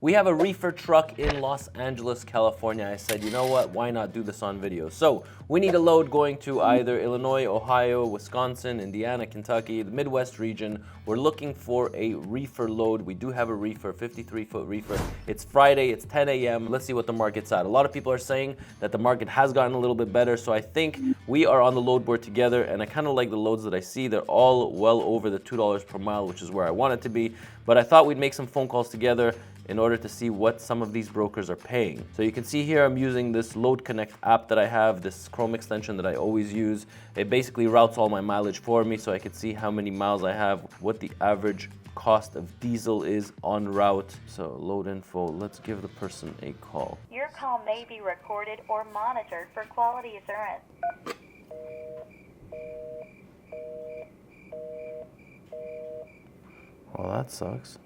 We have a reefer truck in Los Angeles, California. I said, you know what, why not do this on video? So we need a load going to either Illinois, Ohio, Wisconsin, Indiana, Kentucky, the Midwest region. We're looking for a reefer load. We do have a reefer, 53-foot reefer. It's Friday, it's 10 a.m. Let's see what the market's at. A lot of people are saying that the market has gotten a little bit better, so I think we are on the load board together, and I kind of like the loads that I see. They're all well over the $2 per mile, which is where I want it to be. But I thought we'd make some phone calls together in order to see what some of these brokers are paying. So you can see here I'm using this LoadConnect app that I have, this Chrome extension that I always use. It basically routes all my mileage for me so I can see how many miles I have, what the average cost of diesel is en route. So load info, let's give the person a call. Your call may be recorded or monitored for quality assurance. Well, that sucks.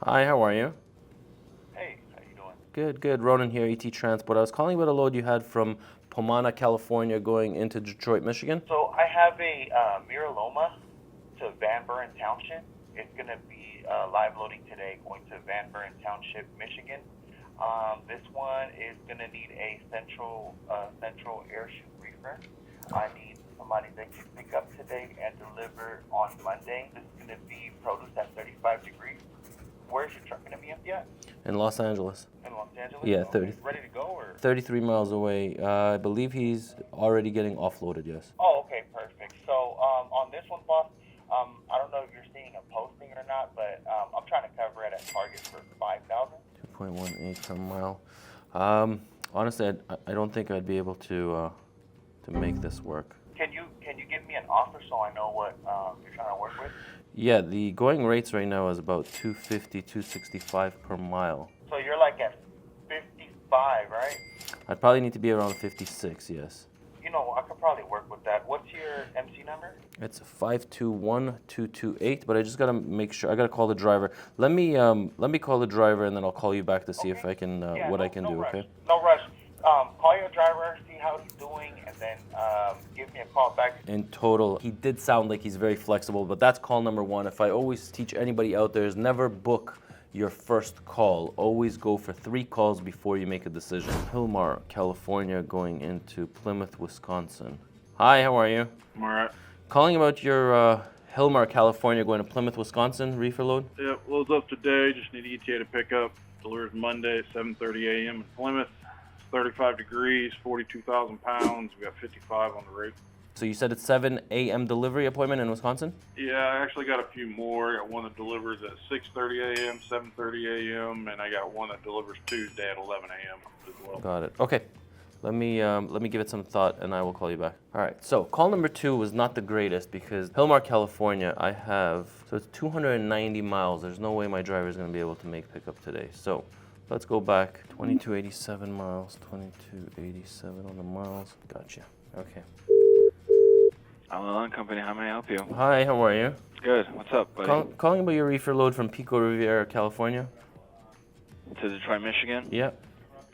Hi, how are you? Hey, how you doing? Good, good. Ronan here, ET Transport. I was calling about a load you had from Pomona, California, going into Detroit, Michigan. So I have a Miraloma to Van Buren Township. It's going to be live loading today, going to Van Buren Township, Michigan. This one is going to need a central air chute reefer. I need somebody that can pick up today and deliver on Monday. This is going to be produce at 35 degrees. Where's your truck going to be empty at? In Los Angeles. In Los Angeles? Yeah, Okay. 30. Ready to go, or? 33 miles away. I believe he's already getting offloaded, yes. Oh, okay, perfect. So on this one, boss, I don't know if you're seeing a posting or not, but I'm trying to cover it at Target for $5,000. 2.18 per mile. Honestly, I don't think I'd be able to make this work. Can you give me an offer so I know what you're trying to work with? Yeah, the going rates right now is about 250, 265 per mile. So you're like at 55, right? I'd probably need to be around 56, yes. You know, I could probably work with that. What's your MC number? It's 521228, but I just gotta make sure. I gotta call the driver. Let me call the driver, and then I'll call you back to see if I can what I can do. Rush. Okay. No rush. Call your driver, see how he's doing, and then give me a call back. In total, he did sound like he's very flexible, but that's call number one. If I always teach anybody out there is never book your first call. Always go for 3 calls before you make a decision. Hilmar, California, going into Plymouth, Wisconsin. Hi, how are you? I'm all right. Calling about your Hilmar, California, going to Plymouth, Wisconsin, reefer load? Yep, loads up today. Just need ETA to pick up. Delivers Monday at 7:30 a.m. in Plymouth. It's 35 degrees, 42,000 pounds. We got 55 on the rate. So you said it's 7 a.m. delivery appointment in Wisconsin? Yeah, I actually got a few more. I got one that delivers at 6:30 a.m., 7:30 a.m., and I got one that delivers Tuesday at 11 a.m. as well. Got it. Okay. Let me give it some thought, and I will call you back. All right. So call number 2 was not the greatest because Hilmar, California, I have, so it's 290 miles. There's no way my driver is going to be able to make pickup today. So let's go back. 2287 miles. 2287 on the miles. Gotcha. Okay. Alan Company, how may I help you? Hi. How are you? Good. What's up, buddy? Calling about your reefer load from Pico, Rivera, California. To Detroit, Michigan? Yep.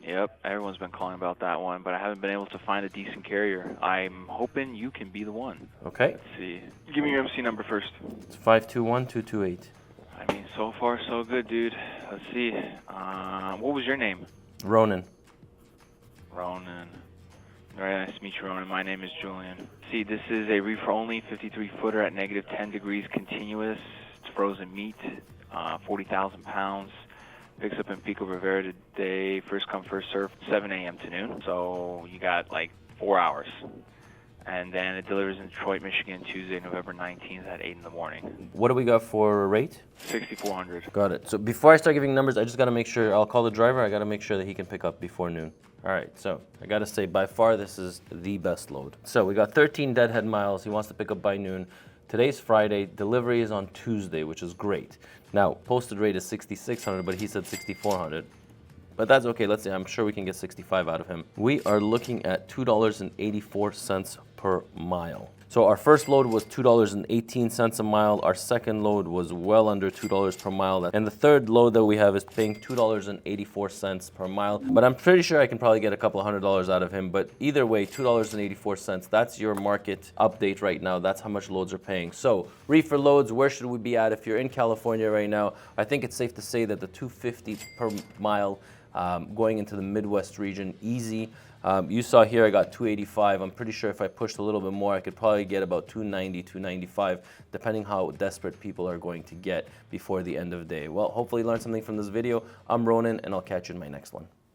Yep. Everyone's been calling about that one, but I haven't been able to find a decent carrier. I'm hoping you can be the one. Okay. Let's see. Give me your MC number first. It's 521228. I mean, so far so good, dude. Let's see. What was your name? Ronan. Ronan. All right, nice to meet you, Ronan. My name is Julian. See, this is a reefer only, 53-footer at negative 10 degrees continuous. It's frozen meat, 40,000 pounds. Picks up in Pico, Rivera today. First come, first serve, 7 a.m. to noon. So you got like 4 hours. And then it delivers in Detroit, Michigan, Tuesday, November 19th at 8 in the morning. What do we got for a rate? 6,400. Got it. So before I start giving numbers, I just got to make sure, I'll call the driver. I got to make sure that he can pick up before noon. All right, so I got to say, by far, this is the best load. So we got 13 deadhead miles. He wants to pick up by noon. Today's Friday. Delivery is on Tuesday, which is great. Now, posted rate is 6,600, but he said 6,400. But that's okay. Let's see. I'm sure we can get 65 out of him. We are looking at $2.84 per mile. So our first load was $2.18 a mile. Our second load was well under $2 per mile. And the third load that we have is paying $2.84 per mile. But I'm pretty sure I can probably get a couple $100 out of him. But either way, $2.84, that's your market update right now. That's how much loads are paying. So reefer loads, where should we be at? If you're in California right now, I think it's safe to say that the $2.50 per mile going into the Midwest region, easy. You saw here I got $2.85. I'm pretty sure if I pushed a little bit more, I could probably get about $2.90, $2.95, depending how desperate people are going to get before the end of the day. Well, hopefully you learned something from this video. I'm Ronan, and I'll catch you in my next one.